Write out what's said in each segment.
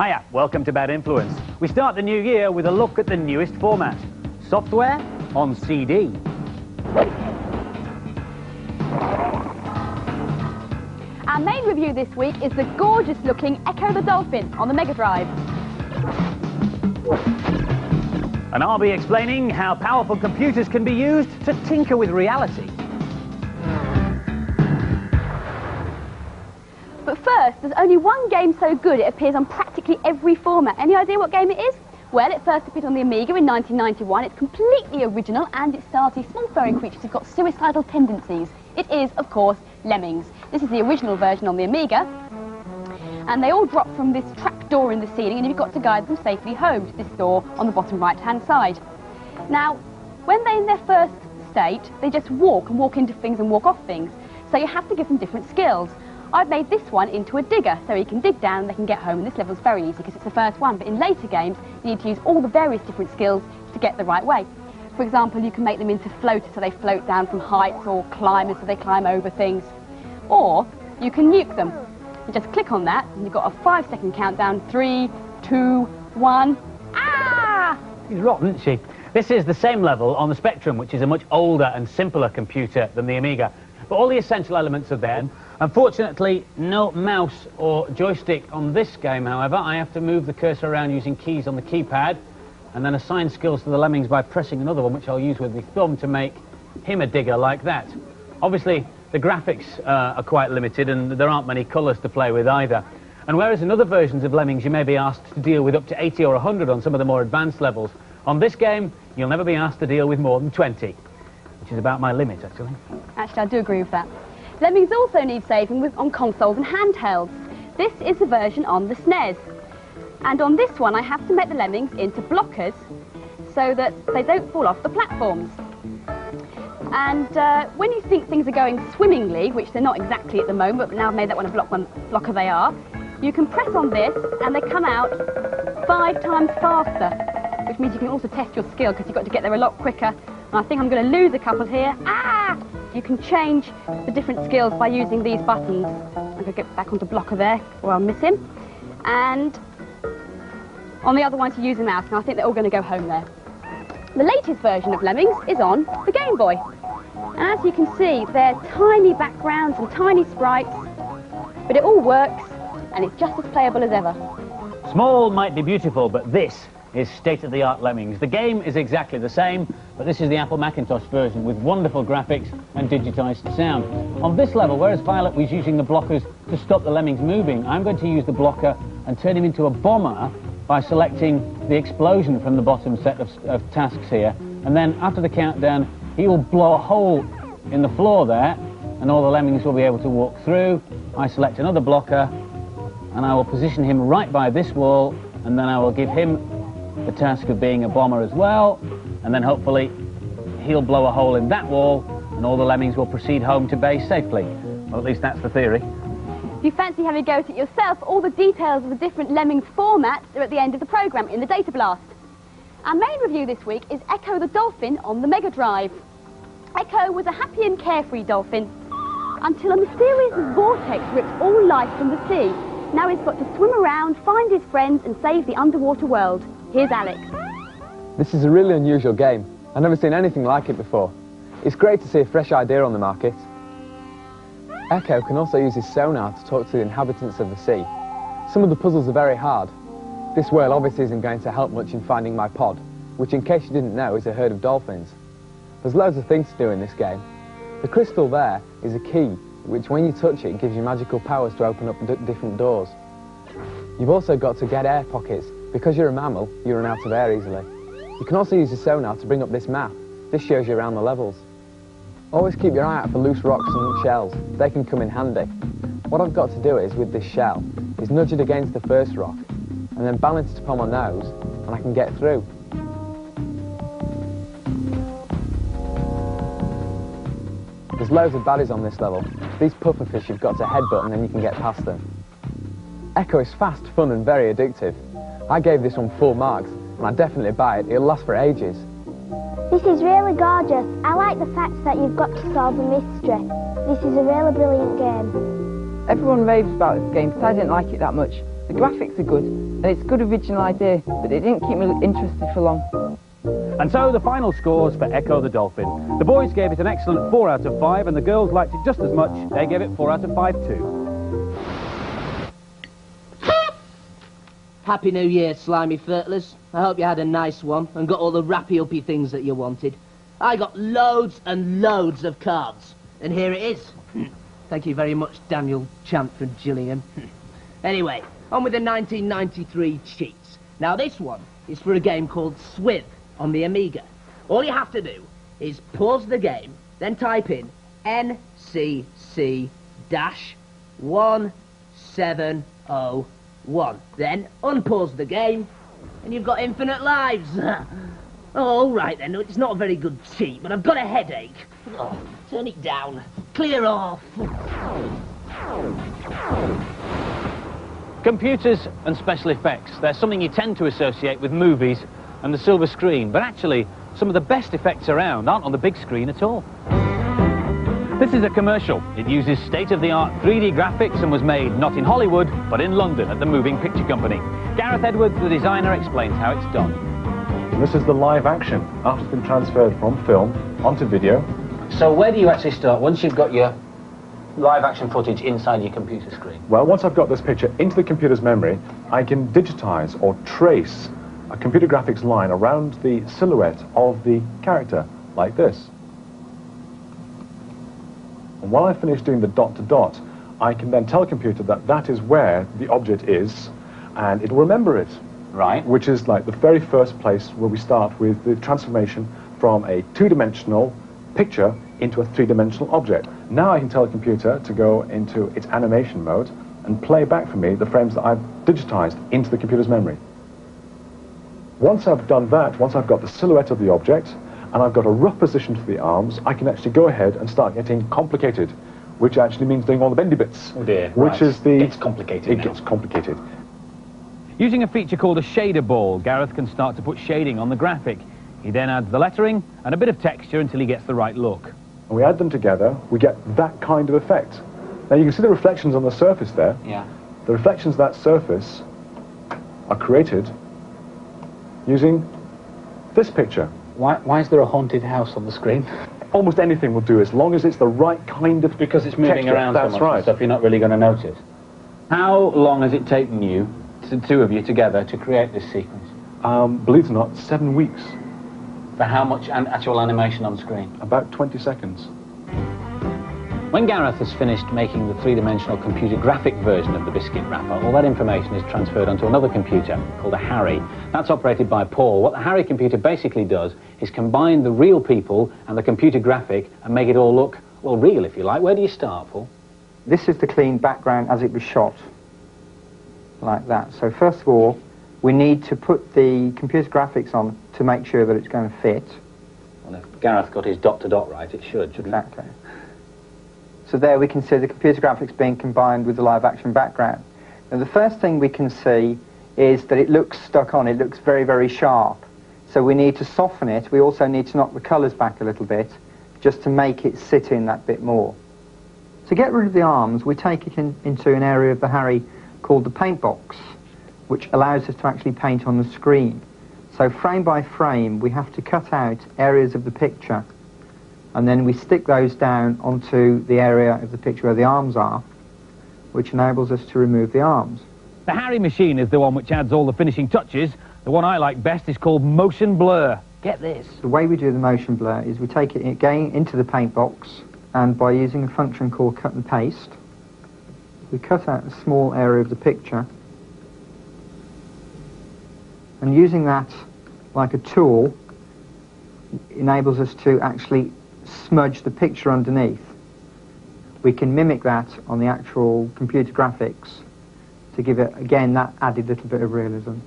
Hiya, welcome to Bad Influence. We start the new year with a look at the newest format. Software on CD. Our main review this week is the gorgeous-looking Ecco the Dolphin on the Mega Drive. And I'll be explaining how powerful computers can be used to tinker with reality. But first, there's only one game so good it appears on practically every format. Any idea what game it is? Well, it first appeared on the Amiga in 1991. It's completely original and it stars these small furry creatures who've got suicidal tendencies. It is, of course, Lemmings. This is the original version on the Amiga. And they all drop from this trap door in the ceiling and you've got to guide them safely home to this door on the bottom right-hand side. Now, when they're in their first state, they just walk into things and walk off things. So you have to give them different skills. I've made this one into a digger, so he can dig down and they can get home, and this level's very easy because it's the first one, but in later games you need to use all the various different skills to get the right way. For example, you can make them into floaters so they float down from heights, or climbers so they climb over things. Or you can nuke them. You just click on that and you've got a 5-second countdown. 3, 2, 1, ah! She's rotten, isn't she? This is the same level on the Spectrum, which is a much older and simpler computer than the Amiga. But all the essential elements are there. Unfortunately, no mouse or joystick on this game, however. I have to move the cursor around using keys on the keypad and then assign skills to the Lemmings by pressing another one, which I'll use with the thumb to make him a digger like that. Obviously, the graphics are quite limited and there aren't many colours to play with either. And whereas in other versions of Lemmings you may be asked to deal with up to 80 or 100 on some of the more advanced levels, on this game you'll never be asked to deal with more than 20, which is about my limit, actually. Actually, I do agree with that. Lemmings also need saving on consoles and handhelds. This is the version on the SNES. And on this one, I have to make the Lemmings into blockers so that they don't fall off the platforms. And when you think things are going swimmingly, which they're not exactly at the moment, but now I've made that one a blocker they are, you can press on this and they come out 5 times faster, which means you can also test your skill because you've got to get there a lot quicker. And I think I'm going to lose a couple here. Ah! You can change the different skills by using these buttons. I'm going to get back onto blocker there, or I'll miss him. And on the other ones you use the mouse, and I think they're all going to go home there. The latest version of Lemmings is on the Game Boy. And as you can see, they're tiny backgrounds and tiny sprites, but it all works, and it's just as playable as ever. Small might be beautiful, but this is state-of-the-art Lemmings. The game is exactly the same, but this is the Apple Macintosh version with wonderful graphics and digitized sound. On this level, whereas Violet was using the blockers to stop the Lemmings moving, I'm going to use the blocker and turn him into a bomber by selecting the explosion from the bottom set of tasks here. And then after the countdown, he will blow a hole in the floor there, and all the Lemmings will be able to walk through. I select another blocker, and I will position him right by this wall, and then I will give him the task of being a bomber as well, and then hopefully he'll blow a hole in that wall and all the Lemmings will proceed home to base safely. Well, at least that's the theory. If you fancy having a go at it yourself, all the details of the different Lemmings formats are at the end of the programme in the Data Blast. Our main review this week is Ecco the Dolphin on the Mega Drive. Ecco was a happy and carefree dolphin until a mysterious vortex ripped all life from the sea. Now he's got to swim around, find his friends and save the underwater world. Here's Alex. This is a really unusual game. I've never seen anything like it before. It's great to see a fresh idea on the market. Ecco can also use his sonar to talk to the inhabitants of the sea. Some of the puzzles are very hard. This whale obviously isn't going to help much in finding my pod, which in case you didn't know is a herd of dolphins. There's loads of things to do in this game. The crystal there is a key, which when you touch it gives you magical powers to open up different doors. You've also got to get air pockets. Because you're a mammal, you run out of air easily. You can also use the sonar to bring up this map. This shows you around the levels. Always keep your eye out for loose rocks and shells. They can come in handy. What I've got to do is, with this shell, is nudge it against the first rock, and then balance it upon my nose, and I can get through. There's loads of baddies on this level. These pufferfish you've got to headbutt and then you can get past them. Ecco is fast, fun and very addictive. I gave this one 4 marks, and I'd definitely buy it. It'll last for ages. This is really gorgeous. I like the fact that you've got to solve a mystery. This is a really brilliant game. Everyone raves about this game, but I didn't like it that much. The graphics are good, and it's a good original idea, but it didn't keep me interested for long. And so the final scores for Ecco the Dolphin. The boys gave it an excellent 4 out of 5, and the girls liked it just as much. They gave it 4 out of 5 too. Happy New Year, slimy fertilers. I hope you had a nice one and got all the rappy-uppy things that you wanted. I got loads and loads of cards, and here it is. Thank you very much, Daniel Chant from Gillingham. Anyway, on with the 1993 cheats. Now this one is for a game called Swith on the Amiga. All you have to do is pause the game, then type in NCC-1701. Then unpause the game, and you've got infinite lives. Oh, all right then, it's not a very good cheat, but I've got a headache. Oh, turn it down. Clear off. Computers and special effects. They're something you tend to associate with movies and the silver screen, but actually some of the best effects around aren't on the big screen at all. This is a commercial. It uses state-of-the-art 3D graphics and was made not in Hollywood, but in London at the Moving Picture Company. Gareth Edwards, the designer, explains how it's done. This is the live action, after it's been transferred from film onto video. So where do you actually start once you've got your live action footage inside your computer screen? Well, once I've got this picture into the computer's memory, I can digitize or trace a computer graphics line around the silhouette of the character, like this. And while I finish doing the dot to dot, I can then tell a computer that that is where the object is, and it'll remember it. Right. Which is like the very first place where we start with the transformation from a two-dimensional picture into a three-dimensional object. Now I can tell the computer to go into its animation mode and play back for me the frames that I've digitized into the computer's memory. Once I've done that, once I've got the silhouette of the object, and I've got a rough position for the arms, I can actually go ahead and start getting complicated, which actually means doing all the bendy bits. Oh dear. Which is the... It gets complicated now. It gets complicated. Using a feature called a shader ball, Gareth can start to put shading on the graphic. He then adds the lettering and a bit of texture until he gets the right look. And we add them together, we get that kind of effect. Now you can see the reflections on the surface there. Yeah. The reflections of that surface are created using this picture. Why is there a haunted house on the screen? Almost anything will do as long as it's the right kind of Because it's moving texture. around so That's much right. and stuff, you're not really going to notice. How long has it taken you, the two of you together, to create this sequence? Believe it or not, 7 weeks. For how much actual animation on screen? About 20 seconds. When Gareth has finished making the three-dimensional computer graphic version of the biscuit wrapper, all that information is transferred onto another computer called a Harry. That's operated by Paul. What the Harry computer basically does is combine the real people and the computer graphic and make it all look, well, real, if you like. Where do you start, Paul? This is the clean background as it was shot, like that. So first of all, we need to put the computer graphics on to make sure that it's going to fit. Well, if Gareth got his dot-to-dot right, it should, shouldn't it? Exactly. So there we can see the computer graphics being combined with the live-action background. Now the first thing we can see is that it looks stuck on, it looks very, very sharp. So we need to soften it. We also need to knock the colours back a little bit, just to make it sit in that bit more. To get rid of the arms, we take it into an area of the Harry called the paint box, which allows us to actually paint on the screen. So frame by frame, we have to cut out areas of the picture, and then we stick those down onto the area of the picture where the arms are, which enables us to remove the arms. The Harry machine is the one which adds all the finishing touches. The one I like best is called motion blur. Get this. The way we do the motion blur is we take it again into the paint box, and by using a function called cut and paste, we cut out a small area of the picture, and using that like a tool enables us to actually smudge the picture underneath. We can mimic that on the actual computer graphics to give it, again, that added little bit of realism.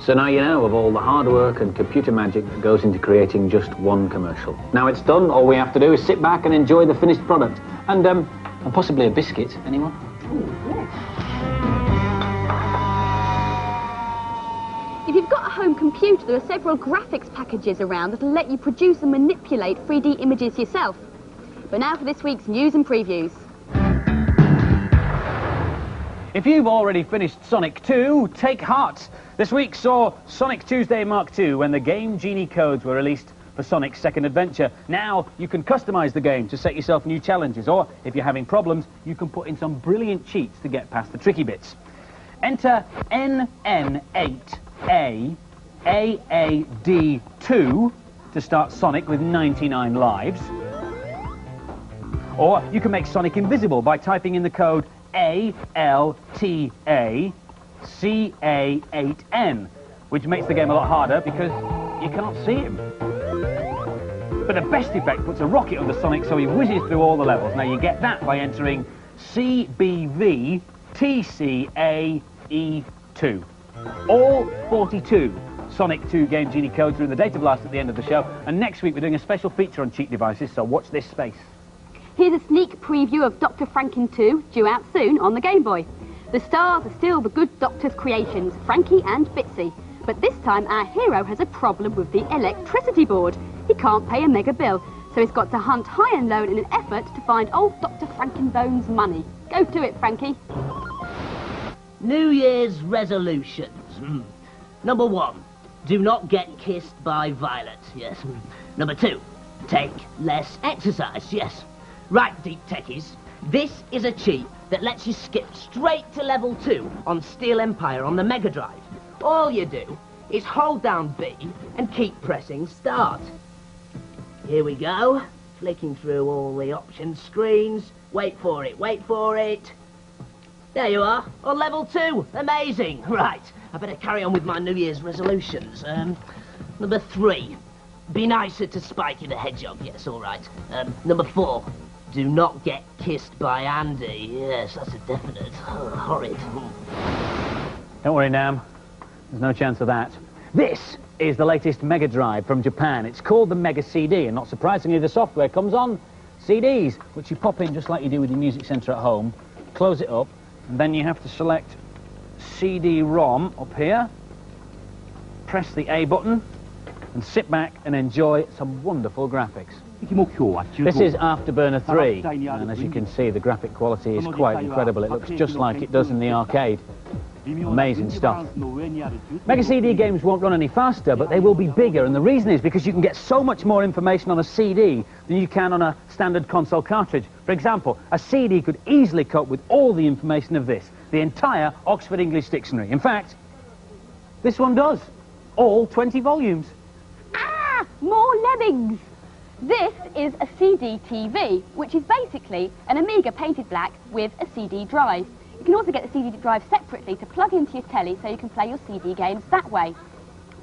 So now you know of all the hard work and computer magic that goes into creating just one commercial. Now it's done, all we have to do is sit back and enjoy the finished product. And possibly a biscuit. Anyone? If you've got a home computer, there are several graphics packages around that will let you produce and manipulate 3D images yourself. But now for this week's news and previews. If you've already finished Sonic 2, take heart. This week saw Sonic Tuesday Mark II when the Game Genie codes were released for Sonic's second adventure. Now you can customize the game to set yourself new challenges, or if you're having problems, you can put in some brilliant cheats to get past the tricky bits. Enter NN8AAD2 to start Sonic with 99 lives. Or you can make Sonic invisible by typing in the code ALTACA8N, which makes the game a lot harder because you can't see him. But the best effect puts a rocket under Sonic so he whizzes through all the levels. Now you get that by entering CBVTCAE2. All 42 Sonic 2 Game Genie codes are in the data blast at the end of the show, and next week we're doing a special feature on cheat devices, so watch this space. Here's a sneak preview of Dr. Franken 2, due out soon on the Game Boy. The stars are still the good Doctor's creations, Frankie and Bitsy. But this time our hero has a problem with the electricity board. He can't pay a mega bill, so he's got to hunt high and low in an effort to find old Dr. Frankenbone's money. Go to it, Frankie. New Year's resolutions. Number 1, do not get kissed by Violet. Yes. Number 2, take less exercise. Yes. Right, Deep Techies, this is a cheat that lets you skip straight to level 2 on Steel Empire on the Mega Drive. All you do is hold down B and keep pressing start. Here we go, flicking through all the option screens. Wait for it, wait for it. There you are, on level 2. Amazing. Right, I better carry on with my New Year's resolutions. Number 3, be nicer to Spikey the Hedgehog. Yes, all right. Number 4, do not get kissed by Andy. Yes, that's a definite. Oh, horrid. Don't worry, Nam. There's no chance of that. This is the latest Mega Drive from Japan. It's called the Mega CD, and not surprisingly, the software comes on CDs, which you pop in just like you do with your music centre at home, close it up, and then you have to select CD-ROM up here, press the A button, and sit back and enjoy some wonderful graphics. This is Afterburner 3, and as you can see, the graphic quality is quite incredible. It looks just like it does in the arcade. Amazing stuff. Mega CD games won't run any faster, but they will be bigger, and the reason is because you can get so much more information on a CD than you can on a standard console cartridge. For example, a CD could easily cope with all the information of this, the entire Oxford English Dictionary. In fact, this one does. All 20 volumes. Ah! More Lemmings! This is a CDTV, which is basically an Amiga painted black with a CD drive. You can also get the CD drive separately to plug into your telly so you can play your CD games that way.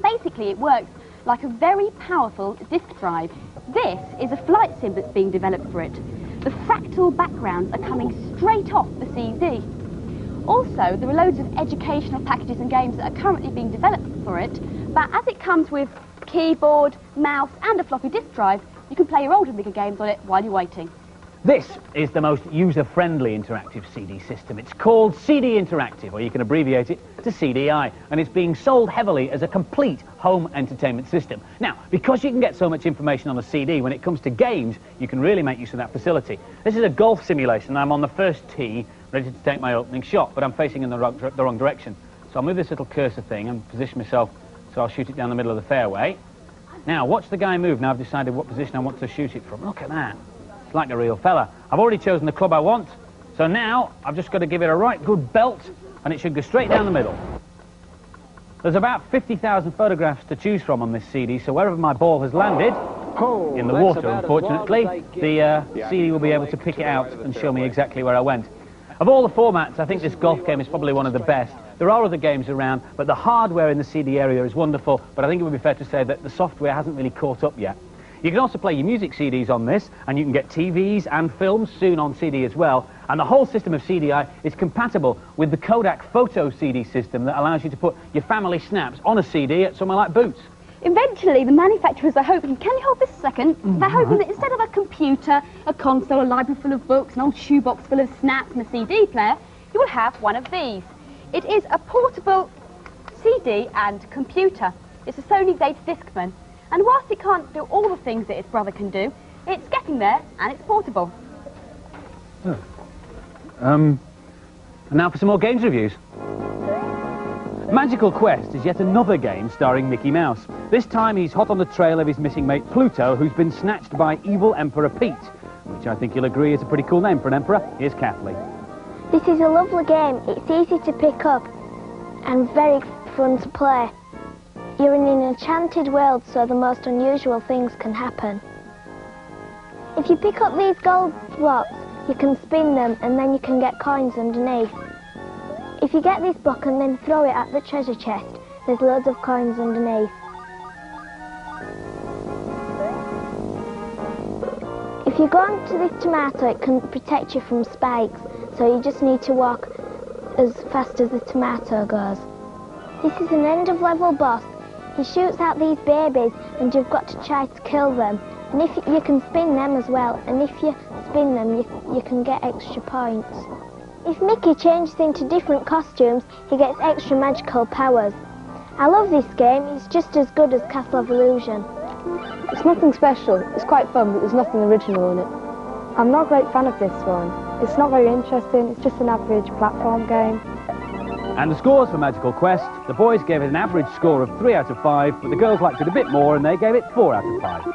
Basically, it works like a very powerful disk drive. This is a flight sim that's being developed for it. The fractal backgrounds are coming straight off the CD. Also, there are loads of educational packages and games that are currently being developed for it, but as it comes with keyboard, mouse and a floppy disk drive, you can play your older Amiga games on it while you're waiting. This is the most user-friendly interactive CD system. It's called CD Interactive, or you can abbreviate it to CDI, and it's being sold heavily as a complete home entertainment system. Now, because you can get so much information on a CD, when it comes to games, you can really make use of that facility. This is a golf simulation. I'm on the first tee, ready to take my opening shot, but I'm facing in the wrong direction. So I'll move this little cursor thing and position myself so I'll shoot it down the middle of the fairway. Now, watch the guy move. Now I've decided what position I want to shoot it from. Look at that. It's like a real fella. I've already chosen the club I want, so now I've just got to give it a right good belt, and it should go straight down the middle. There's about 50,000 photographs to choose from on this CD, so wherever my ball has landed, in the water, unfortunately, the CD will be able to pick it out and show me exactly where I went. Of all the formats, I think this golf game is probably one of the best. There are other games around, but the hardware in the CD area is wonderful, but I think it would be fair to say that the software hasn't really caught up yet. You can also play your music CDs on this, and you can get TVs and films soon on CD as well, and the whole system of CDI is compatible with the Kodak Photo CD system that allows you to put your family snaps on a CD at somewhere like Boots. Eventually, the manufacturers are hoping, can you hold this a second? They're hoping that instead of a computer, a console, a library full of books, an old shoebox full of snaps and a CD player, you will have one of these. It is a portable CD and computer. It's a Sony Data Discman, and whilst it can't do all the things that its brother can do, it's getting there and it's portable. And now for some more games reviews. Magical Quest is yet another game starring Mickey Mouse. This time he's hot on the trail of his missing mate Pluto, who's been snatched by evil Emperor Pete, which I think you'll agree is a pretty cool name for an emperor. Here's Kathleen. This is a lovely game. It's easy to pick up and very fun to play. You're in an enchanted world, so the most unusual things can happen. If you pick up these gold blocks, you can spin them and then you can get coins underneath. If you get this block and then throw it at the treasure chest, there's loads of coins underneath. If you go onto this tomato, it can protect you from spikes, so you just need to walk as fast as the tomato goes. This is an end-of-level boss. He shoots out these babies and you've got to try to kill them. And if you can spin them as well, and if you spin them, you can get extra points. If Mickey changes into different costumes, he gets extra magical powers. I love this game. It's just as good as Castle of Illusion. It's nothing special. It's quite fun, but there's nothing original in it. I'm not a great fan of this one. It's not very interesting. It's just an average platform game. And the scores for Magical Quest, the boys gave it an average score of 3 out of 5, but the girls liked it a bit more and they gave it 4 out of 5.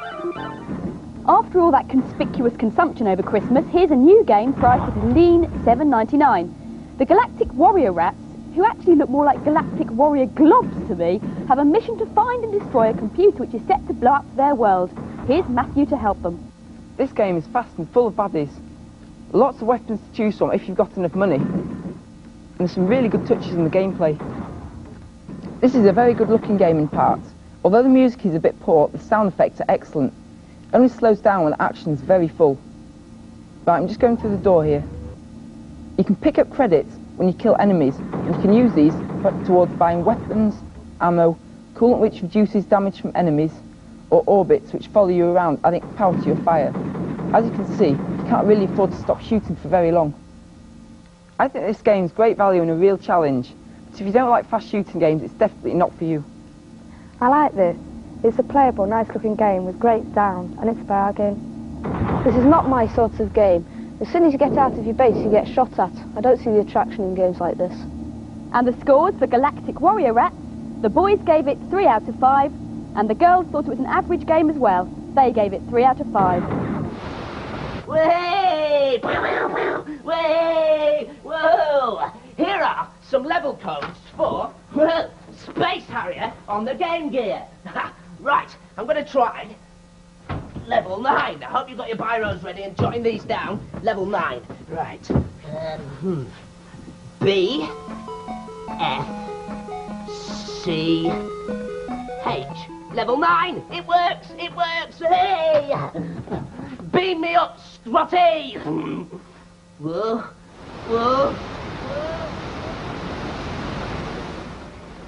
After all that conspicuous consumption over Christmas, here's a new game priced at a lean $7.99. The Galactic Warrior Rats, who actually look more like Galactic Warrior globs to me, have a mission to find and destroy a computer which is set to blow up their world. Here's Matthew to help them. This game is fast and full of baddies. Lots of weapons to choose from if you've got enough money. And there's some really good touches in the gameplay. This is a very good looking game in parts. Although the music is a bit poor, the sound effects are excellent. It only slows down when the action is very full. Right, I'm just going through the door here. You can pick up credits when you kill enemies, and you can use these towards buying weapons, ammo, coolant which reduces damage from enemies, or orbits which follow you around adding power to your fire. As you can see, you can't really afford to stop shooting for very long. I think this game is great value and a real challenge, but if you don't like fast shooting games, it's definitely not for you. I like this. It's a playable, nice-looking game with great sound, and it's a bargain. This is not my sort of game. As soon as you get out of your base, you get shot at. I don't see the attraction in games like this. And the scores for Galactic Warrior Rats, the boys gave it 3 out of 5, and the girls thought it was an average game as well. They gave it 3 out of 5. Way! Way! Whoa! Here are some level codes for Space Harrier on the Game Gear. Right, I'm going to try level 9. I hope you've got your biros ready and jotting these down. Level 9. Right. B, F, C, H. Level 9. It works. It works. Hey! Beam me up, Scrotty. Whoa. Whoa.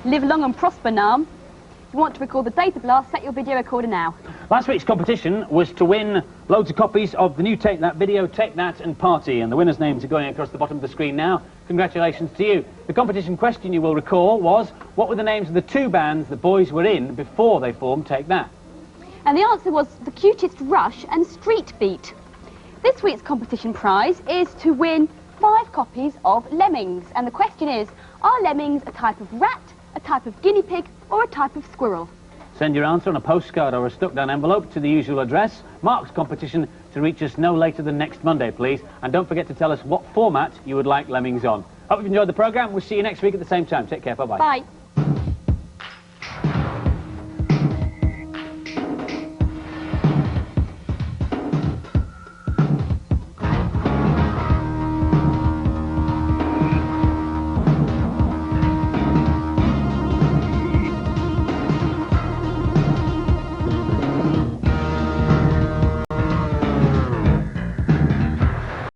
Live long and prosper, Nam. If you want to record the data blast, set your video recorder now. Last week's competition was to win loads of copies of the new Take That video, Take That and Party, and the winners' names are going across the bottom of the screen now. Congratulations to you. The competition question, you will recall, was what were the names of the 2 bands the boys were in before they formed Take That? And the answer was The Cutest Rush and Street Beat. This week's competition prize is to win 5 copies of Lemmings, and the question is, are lemmings a type of rat, a type of guinea pig, or a type of squirrel? Send your answer on a postcard or a stuck-down envelope to the usual address. Mark's competition to reach us no later than next Monday, please. And don't forget to tell us what format you would like Lemmings on. Hope you've enjoyed the programme. We'll see you next week at the same time. Take care. Bye-bye. Bye.